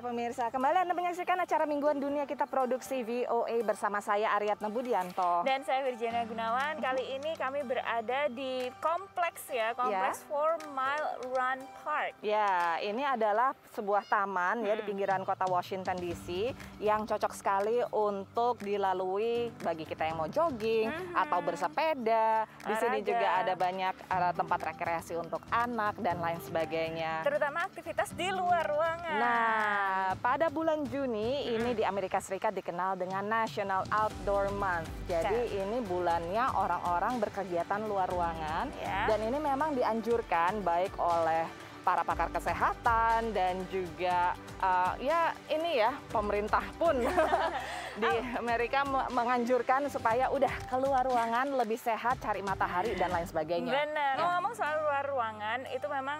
pemirsa, kembali Anda menyaksikan acara Mingguan Dunia Kita Produksi VOA bersama saya Aryatna Budianto. Dan saya Virginia Gunawan. Kali ini kami berada di kompleks kompleks 4 Mile Run Park. Ya, ini adalah sebuah taman di pinggiran kota Washington DC yang cocok sekali untuk dilalui bagi kita yang mau jogging atau bersepeda. Di sini juga ada banyak tempat rekreasi untuk anak dan lain sebagainya. Terutama aktivitas di luar ruangan. Nah, pada bulan Juni ini di Amerika Serikat dikenal dengan National Outdoor Month. Jadi ini bulannya orang-orang berkegiatan luar ruangan. Dan ini memang dianjurkan baik oleh para pakar kesehatan dan juga pemerintah pun di Amerika menganjurkan supaya udah keluar ruangan lebih sehat, cari matahari dan lain sebagainya. Benar. Ngomong soal luar ruangan itu memang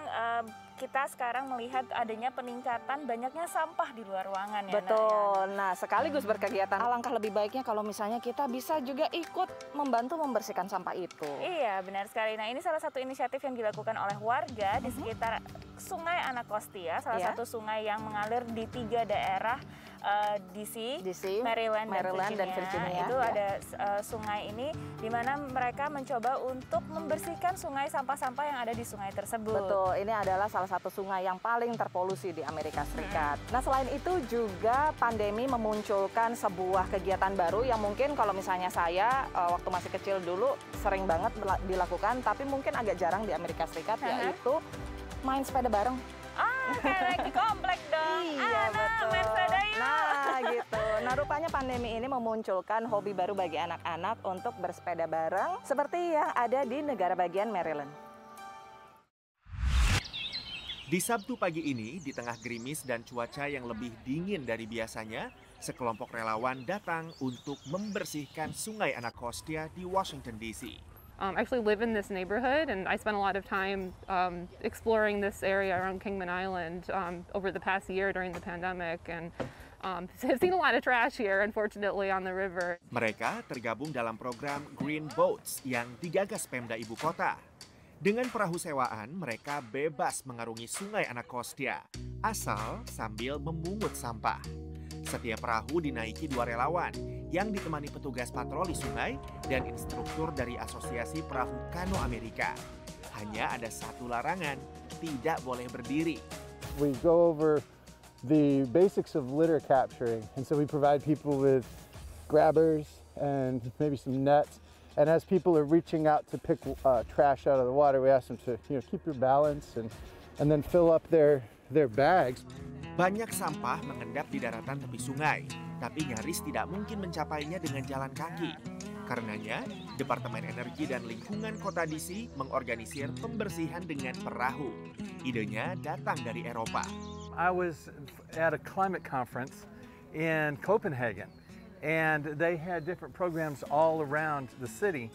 kita sekarang melihat adanya peningkatan banyaknya sampah di luar ruangan ya. Betul. Nah, sekaligus berkegiatan, alangkah lebih baiknya kalau misalnya kita bisa juga ikut membantu membersihkan sampah itu. Iya, benar sekali. Nah, ini salah satu inisiatif yang dilakukan oleh warga di sekitar Sungai Anacostia, salah satu sungai yang mengalir di 3 daerah DC, Maryland dan Virginia. Itu ada sungai ini di mana mereka mencoba untuk membersihkan sungai sampah-sampah yang ada di sungai tersebut. Betul, ini adalah salah satu sungai yang paling terpolusi di Amerika Serikat. Nah, selain itu juga pandemi memunculkan sebuah kegiatan baru yang mungkin kalau misalnya saya waktu masih kecil dulu sering banget dilakukan, tapi mungkin agak jarang di Amerika Serikat, yaitu main sepeda bareng. Kayak lagi komplek dong. Iya, betul. Main sepeda yuk. Nah, gitu. Nah, rupanya pandemi ini memunculkan hobi baru bagi anak-anak untuk bersepeda bareng seperti yang ada di negara bagian Maryland. Di Sabtu pagi ini, di tengah gerimis dan cuaca yang lebih dingin dari biasanya, sekelompok relawan datang untuk membersihkan Sungai Anacostia di Washington DC. I actually live in this neighborhood, and I spent a lot of time exploring this area around Kingman Island over the past year during the pandemic, and I've seen a lot of trash here, unfortunately, on the river. Mereka tergabung dalam program Green Boats yang digagas Pemda Ibu Kota. Dengan perahu sewaan, mereka bebas mengarungi Sungai Anacostia, asal sambil memungut sampah. Setiap perahu dinaiki 2 relawan yang ditemani petugas patroli sungai dan instruktur dari Asosiasi Perahu Kano Amerika. Hanya ada satu larangan, tidak boleh berdiri. We go over the basics of litter capturing, and so we provide people with grabbers and maybe some nets. And as people are reaching out to pick trash out of the water, we ask them to keep your balance and then fill up their bags. Banyak sampah mengendap di daratan tepi sungai, tapi nyaris tidak mungkin mencapainya dengan jalan kaki. Karenanya, Departemen Energi dan Lingkungan Kota DC mengorganisir pembersihan dengan perahu. Idenya datang dari Eropa. I was at a climate conference in Copenhagen, and they had different programs all around the city.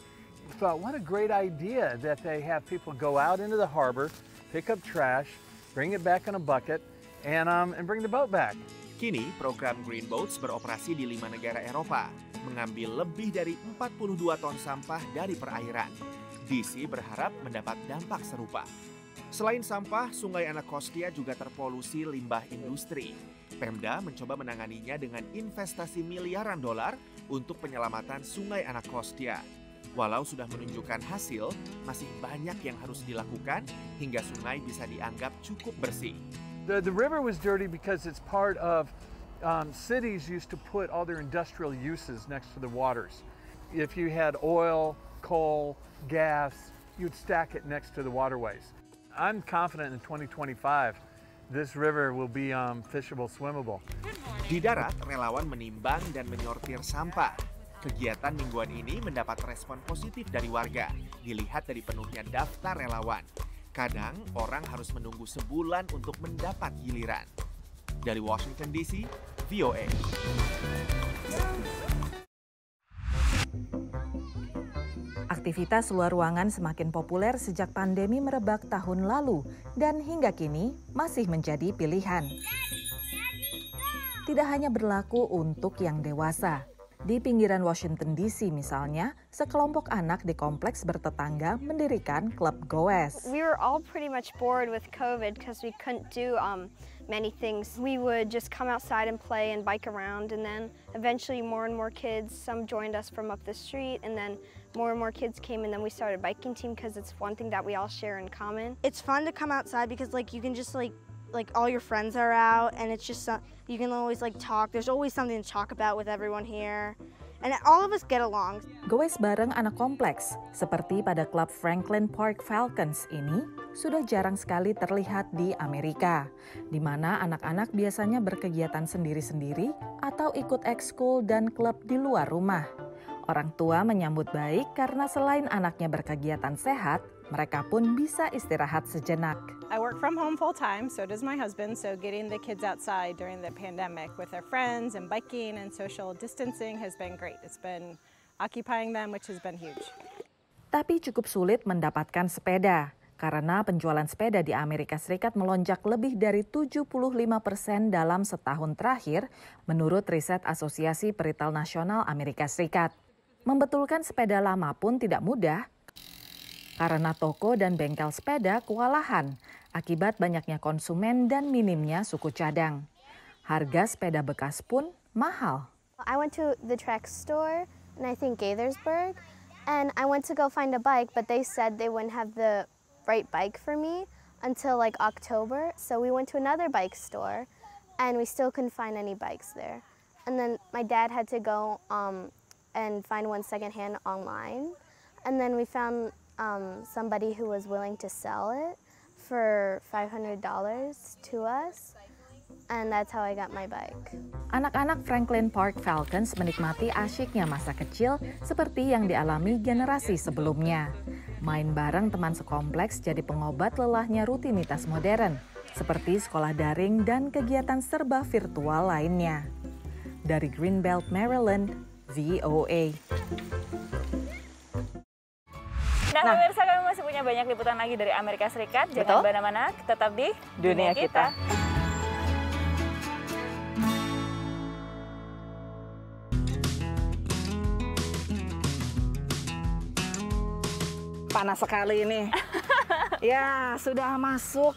I thought, what a great idea that they have people go out into the harbor, pick up trash, bring it back in a bucket, and bring the boat back. Kini, program Green Boats beroperasi di 5 negara Eropa, mengambil lebih dari 42 ton sampah dari perairan. DC berharap mendapat dampak serupa. Selain sampah, Sungai Anacostia juga terpolusi limbah industri. Pemda mencoba menanganinya dengan investasi miliaran dolar untuk penyelamatan Sungai Anacostia. Walau sudah menunjukkan hasil, masih banyak yang harus dilakukan hingga sungai bisa dianggap cukup bersih. The river was dirty because it's part of cities used to put all their industrial uses next to the waters. If you had oil, coal, gas, you'd stack it next to the waterways. I'm confident in 2025 this river will be fishable, swimmable. Di darat, relawan menimbang dan menyortir sampah. Kegiatan mingguan ini mendapat respon positif dari warga, dilihat dari penuhnya daftar relawan. Kadang orang harus menunggu sebulan untuk mendapat giliran. Dari Washington DC, VOA. Aktivitas luar ruangan semakin populer sejak pandemi merebak tahun lalu dan hingga kini masih menjadi pilihan. Tidak hanya berlaku untuk yang dewasa. Di pinggiran Washington DC misalnya, sekelompok anak di kompleks bertetangga mendirikan klub goes. We were all pretty much bored with COVID because we couldn't do many things. We would just come outside and play and bike around, and then eventually more and more kids, some joined us from up the street, and then more and more kids came, and then we started a biking team because it's one thing that we all share in common. It's fun to come outside because you can just like all your friends are out, and it's just you can always talk. There's always something to talk about with everyone here, and all of us get along. Goes bareng anak kompleks, seperti pada klub Franklin Park Falcons ini, sudah jarang sekali terlihat di Amerika, di mana anak-anak biasanya berkegiatan sendiri-sendiri atau ikut ekskul dan klub di luar rumah. Orang tua menyambut baik karena selain anaknya berkegiatan sehat, mereka pun bisa istirahat sejenak. I work from home full time, so does my husband, so getting the kids outside during the pandemic with their friends and biking and social distancing has been great. It's been occupying them, which has been huge. Tapi cukup sulit mendapatkan sepeda, karena penjualan sepeda di Amerika Serikat melonjak lebih dari 75% dalam setahun terakhir, menurut riset Asosiasi Peritel Nasional Amerika Serikat. Membetulkan sepeda lama pun tidak mudah, karena toko dan bengkel sepeda kewalahan akibat banyaknya konsumen dan minimnya suku cadang. Harga sepeda bekas pun mahal. I went to the Trek store, and I think Gaithersburg, and I went to go find a bike, but they said they wouldn't have the right bike for me until October. So we went to another bike store, and we still couldn't find any bikes there. And then my dad had to go and find one secondhand online, and then we found somebody who was willing to sell it for $500 to us, and that's how I got my bike. Anak-anak Franklin Park Falcons menikmati asyiknya masa kecil seperti yang dialami generasi sebelumnya. Main bareng teman sekompleks jadi pengobat lelahnya rutinitas modern, seperti sekolah daring dan kegiatan serba virtual lainnya. Dari Greenbelt, Maryland, VOA. Nah, pemirsa, kami masih punya banyak liputan lagi dari Amerika Serikat. Jangan kemana-mana, tetap di Dunia Kita. Panas sekali ini. Ya, sudah masuk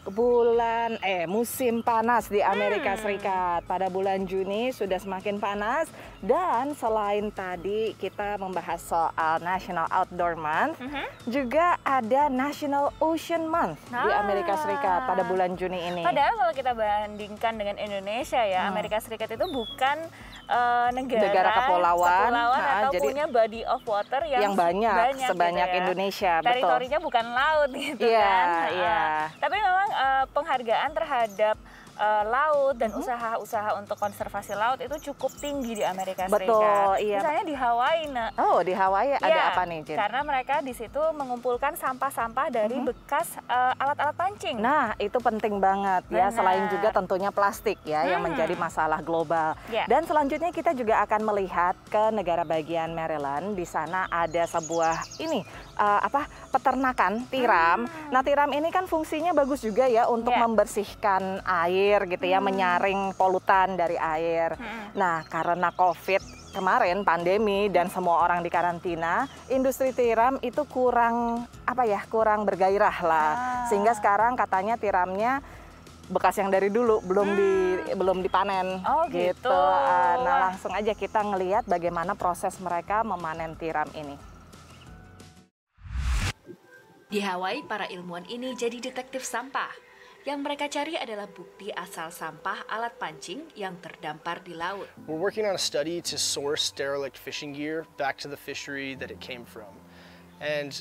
musim panas di Amerika Serikat. Pada bulan Juni sudah semakin panas, dan selain tadi kita membahas soal National Outdoor Month, juga ada National Ocean Month di Amerika Serikat pada bulan Juni ini. Padahal kalau kita bandingkan dengan Indonesia ya, Amerika Serikat itu bukan negara kepulauan atau jadi punya body of water yang banyak sebanyak gitu ya. Indonesia. Teritorinya bukan laut gitu kan. Tapi memang penghargaan terhadap laut dan usaha-usaha untuk konservasi laut itu cukup tinggi di Amerika Serikat. Betul, iya. Misalnya di Hawaii, Oh, di Hawaii ada apa nih, Jin? Karena mereka di situ mengumpulkan sampah-sampah dari bekas alat-alat pancing. Nah, itu penting banget ya. Selain juga tentunya plastik ya yang menjadi masalah global. Dan selanjutnya kita juga akan melihat ke negara bagian Maryland. Di sana ada sebuah peternakan tiram. Nah, tiram ini kan fungsinya bagus juga ya untuk membersihkan air gitu ya, menyaring polutan dari air. Nah, karena COVID kemarin pandemi dan semua orang di karantina, industri tiram itu kurang bergairah lah. Sehingga sekarang katanya tiramnya bekas yang dari dulu belum dipanen. Gitu. Nah, langsung aja kita ngelihat bagaimana proses mereka memanen tiram ini. Di Hawaii, para ilmuwan ini jadi detektif sampah. Yang mereka cari adalah bukti asal sampah alat pancing yang terdampar di laut. We're working on a study to source derelict fishing gear back to the fishery that it came from. And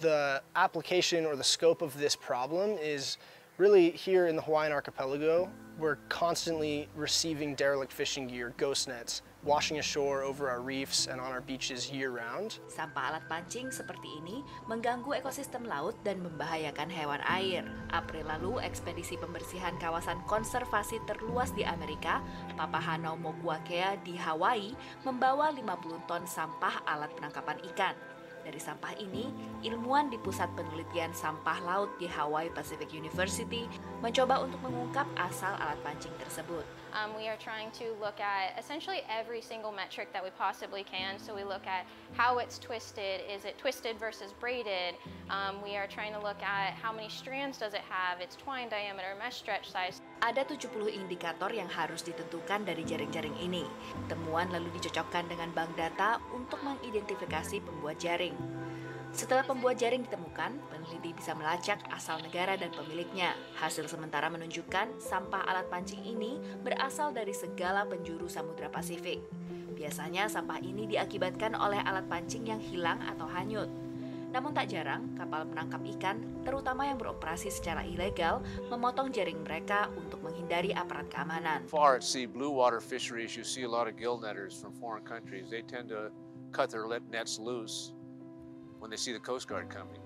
the application or the scope of this problem is really here in the Hawaiian archipelago. We're constantly receiving derelict fishing gear, ghost nets, washing ashore over our reefs and on our beaches year-round. Sampah alat pancing seperti ini mengganggu ekosistem laut dan membahayakan hewan air. April lalu, ekspedisi pembersihan kawasan konservasi terluas di Amerika, Papahanaumokuakea di Hawaii, membawa 50 ton sampah alat penangkapan ikan. Dari sampah ini, ilmuwan di Pusat Penelitian Sampah Laut di Hawaii Pacific University mencoba untuk mengungkap asal alat pancing tersebut. We are trying to look at essentially every single metric that we possibly can. So we look at how it's twisted. Is it twisted versus braided? We are trying to look at how many strands does it have, its twine diameter, mesh stretch size. Ada 70 indikator yang harus ditentukan dari jaring-jaring ini. Temuan lalu dicocokkan dengan bank data untuk mengidentifikasi pembuat jaring. Setelah pembuat jaring ditemukan, peneliti bisa melacak asal negara dan pemiliknya. Hasil sementara menunjukkan sampah alat pancing ini berasal dari segala penjuru Samudra Pasifik. Biasanya sampah ini diakibatkan oleh alat pancing yang hilang atau hanyut. Namun tak jarang, kapal penangkap ikan, terutama yang beroperasi secara ilegal, memotong jaring mereka untuk menghindari aparat keamanan. Far at sea, blue water fisheries, you see a lot of gill netters from foreign countries. They tend to cut their nets loose when they see the Coast Guard coming.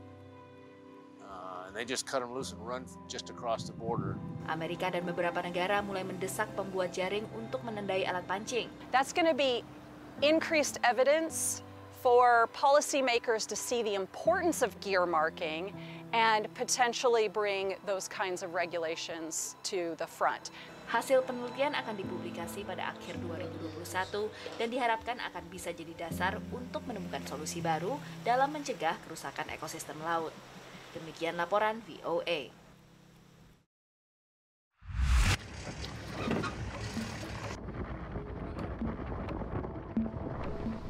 And they just cut them loose and run just across the border. Amerika dan beberapa negara mulai mendesak pembuat jaring untuk menandai alat pancing. That's going to be increased evidence for policymakers to see the importance of gear marking and potentially bring those kinds of regulations to the front. Hasil penelitian akan dipublikasi pada akhir 2021 dan diharapkan akan bisa jadi dasar untuk menemukan solusi baru dalam mencegah kerusakan ekosistem laut. Demikian laporan VOA.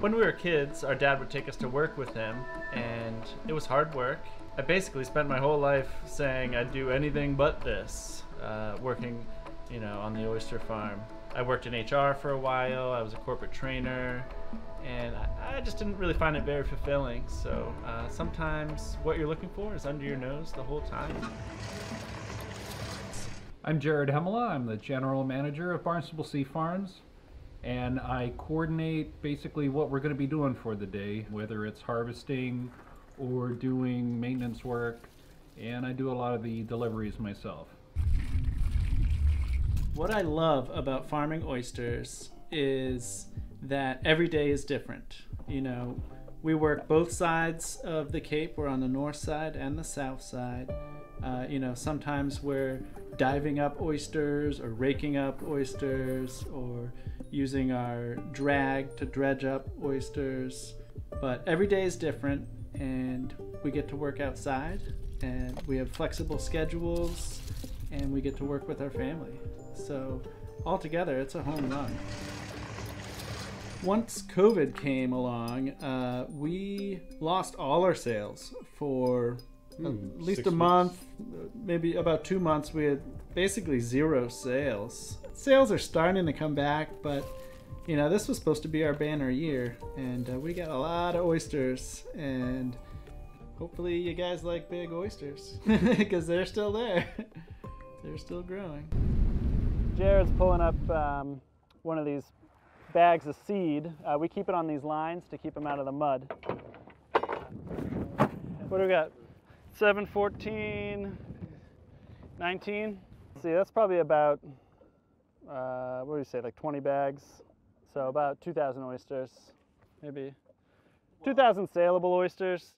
When we were kids, our dad would take us to work with him, and it was hard work. I basically spent my whole life saying I'd do anything but this, working on the oyster farm. I worked in HR for a while, I was a corporate trainer, and I just didn't really find it very fulfilling. So sometimes what you're looking for is under your nose the whole time. I'm Jared Hemela, I'm the general manager of Barnstable Sea Farms, and I coordinate basically what we're going to be doing for the day, whether it's harvesting or doing maintenance work, and I do a lot of the deliveries myself. What I love about farming oysters is that every day is different. We work both sides of the Cape. We're on the north side and the south side. Sometimes we're diving up oysters or raking up oysters or using our drag to dredge up oysters. But every day is different, and we get to work outside, and we have flexible schedules, and we get to work with our family. So altogether, it's a home run. Once COVID came along, we lost all our sales for at least a month, maybe about 2 months. We had basically zero sales. Sales are starting to come back, but this was supposed to be our banner year, and we got a lot of oysters, and hopefully you guys like big oysters because they're still there. They're still growing. Jared's pulling up one of these bags of seed. We keep it on these lines to keep them out of the mud. What do we got? 7, 14, 19. See, that's probably about, what do you say, like 20 bags? So about 2,000 oysters, maybe 2,000 saleable oysters.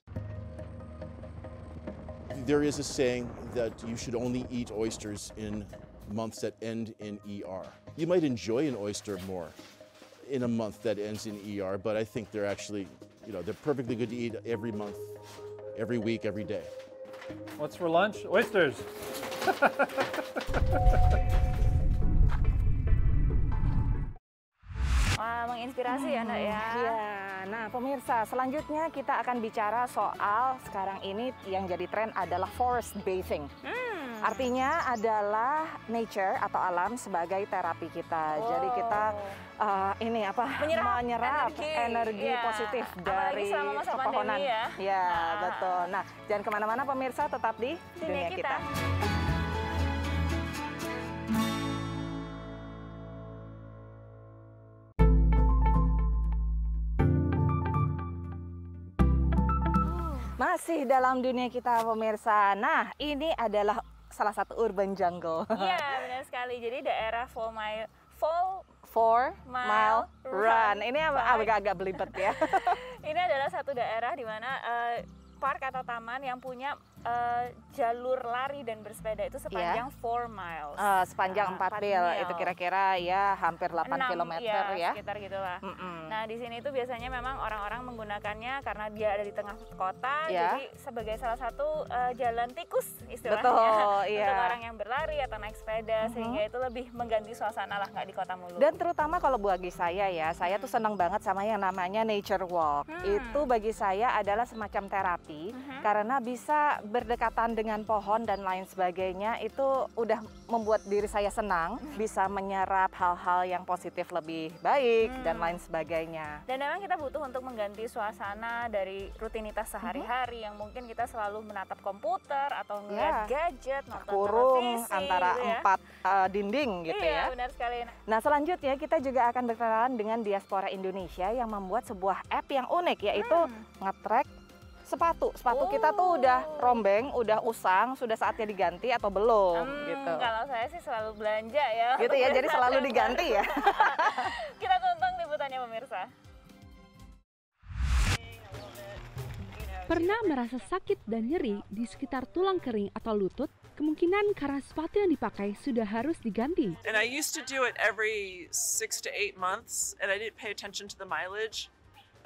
There is a saying that you should only eat oysters in months that end in ER. You might enjoy an oyster more in a month that ends in ER, but I think they're actually, they're perfectly good to eat every month, every week, every day. What's for lunch? Oysters. Wah, menginspirasi ya, Nak ya. Iya. Nah, pemirsa, selanjutnya kita akan bicara soal sekarang ini yang jadi tren adalah forest bathing. Artinya adalah nature atau alam sebagai terapi kita. Jadi kita menyerap energi positif dari pepohonan. Ya, betul. Nah, jangan kemana-mana pemirsa, tetap di dunia kita. Masih dalam dunia kita pemirsa. Nah, ini adalah salah satu urban jungle. Iya, benar sekali. Jadi daerah 4 Mile Run. Ini agak belibet ya. Ini adalah satu daerah di mana park atau taman yang punya jalur lari dan bersepeda itu sepanjang 4 miles. Sepanjang 4 mil, itu kira-kira ya hampir 8 kilometer ya. Sekitar gitulah. Nah di sini itu biasanya memang orang-orang menggunakannya karena dia ada di tengah kota, jadi sebagai salah satu jalan tikus istilahnya. Betul, untuk orang yang berlari atau naik sepeda, sehingga itu lebih mengganti suasana lah, nggak di kota mulu. Dan terutama kalau bagi saya ya, saya tuh senang banget sama yang namanya nature walk. Itu bagi saya adalah semacam terapi, karena bisa berdekatan dengan pohon dan lain sebagainya, itu udah membuat diri saya senang, bisa menyerap hal-hal yang positif lebih baik dan lain sebagainya. Dan memang kita butuh untuk mengganti suasana dari rutinitas sehari-hari yang mungkin kita selalu menatap komputer atau ngeliat gadget, nonton kurung televisi, antara gitu ya. 4 dinding gitu ya. Iya, benar sekali. Nah selanjutnya kita juga akan berkenalan dengan Diaspora Indonesia yang membuat sebuah app yang unik, yaitu nge-track sepatu. Sepatu kita tuh udah rombeng, udah usang, sudah saatnya diganti atau belum gitu. Kalau saya sih selalu belanja ya. Gitu ya, jadi selalu diganti ya. Kita tonton liputannya pemirsa. Pernah merasa sakit dan nyeri di sekitar tulang kering atau lutut? Kemungkinan karena sepatu yang dipakai sudah harus diganti. And I used to do it every 6 to 8 months and I didn't pay attention to the mileage.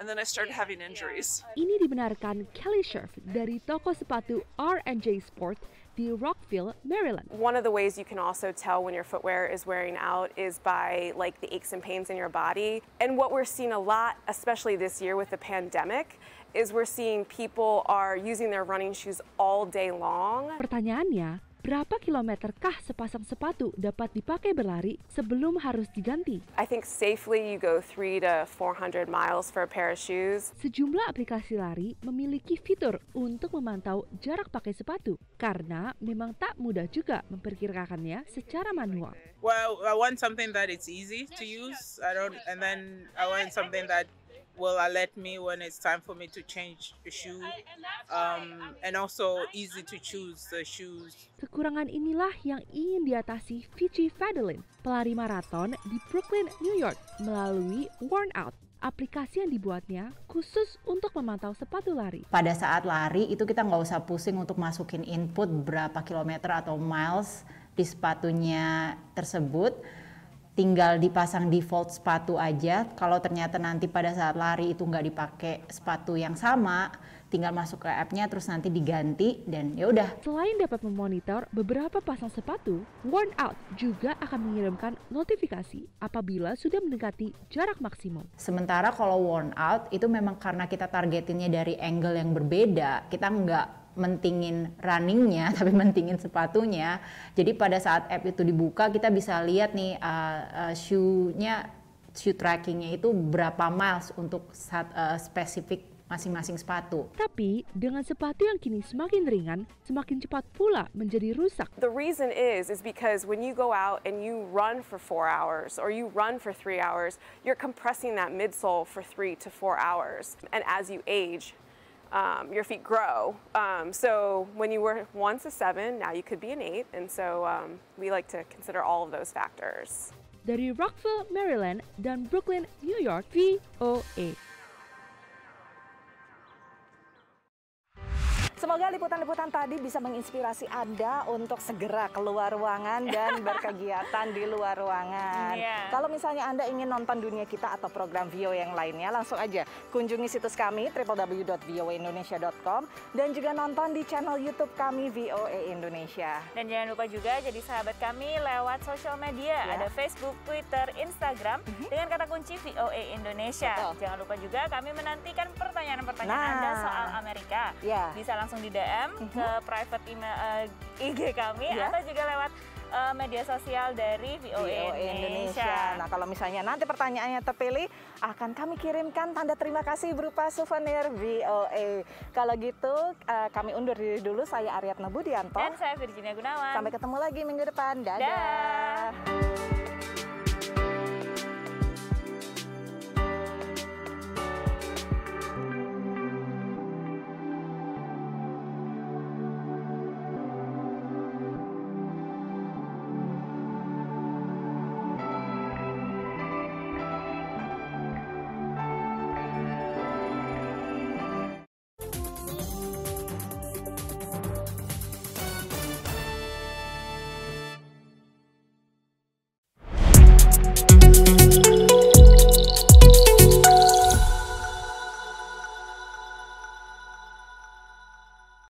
And then I started having injuries. Ini dibenarkan Kelly Scherf dari toko sepatu R&J Sport di Rockville, Maryland. One of the ways you can also tell when your footwear is wearing out is by like the aches and pains in your body. And what we're seeing a lot, especially this year with the pandemic, is we're seeing people are using their running shoes all day long. Pertanyaannya, berapa kilometerkah sepasang sepatu dapat dipakai berlari sebelum harus diganti? I think safely you go 300 to 400 miles for a pair of shoes. Sejumlah aplikasi lari memiliki fitur untuk memantau jarak pakai sepatu karena memang tak mudah juga memperkirakannya secara manual. Well, I want something that it's easy to use. And then I want something that will alert me when it's time for me to change the shoe, and also easy to choose the shoes. Kekurangan inilah yang ingin diatasi Vici Fadelin, pelari maraton di Brooklyn, New York, melalui Worn Out, aplikasi yang dibuatnya khusus untuk memantau sepatu lari. Pada saat lari itu kita nggak usah pusing untuk masukin input berapa kilometer atau miles di sepatunya tersebut. Tinggal dipasang default sepatu aja. Kalau ternyata nanti pada saat lari itu nggak dipakai sepatu yang sama, tinggal masuk ke app-nya terus nanti diganti dan ya udah. Selain dapat memonitor beberapa pasang sepatu, Worn Out juga akan mengirimkan notifikasi apabila sudah mendekati jarak maksimum. Sementara kalau Worn Out itu memang karena kita targetinnya dari angle yang berbeda, kita nggak mentingin runningnya tapi mentingin sepatunya. Jadi pada saat app itu dibuka kita bisa lihat nih shoe trackingnya itu berapa miles untuk spesifik masing-masing sepatu. Tapi dengan sepatu yang kini semakin ringan, semakin cepat pula menjadi rusak. The reason is because when you go out and you run for 4 hours or you run for 3 hours, you're compressing that midsole for 3 to 4 hours. And as you age, your feet grow. So when you were once a 7, now you could be an 8. And so we like to consider all of those factors. Dari Rockville, Maryland dan Brooklyn, New York, VOA. Semoga liputan-liputan tadi bisa menginspirasi Anda untuk segera keluar ruangan dan berkegiatan di luar ruangan. Kalau misalnya Anda ingin nonton Dunia Kita atau program VOA yang lainnya, langsung aja kunjungi situs kami www.voaindonesia.com dan juga nonton di channel YouTube kami VOA Indonesia. Dan jangan lupa juga jadi sahabat kami lewat sosial media, ada Facebook, Twitter, Instagram dengan kata kunci VOA Indonesia. Jangan lupa juga kami menantikan pertanyaan-pertanyaan Anda soal Amerika. Bisa langsung di DM ke private email IG kami atau juga lewat media sosial dari VOA Indonesia. Nah, kalau misalnya nanti pertanyaannya terpilih, akan kami kirimkan tanda terima kasih berupa souvenir VOA. Kalau gitu, kami undur diri dulu. Saya Aryatna Budianto. Dan saya Virginia Gunawan. Sampai ketemu lagi minggu depan. Dadah.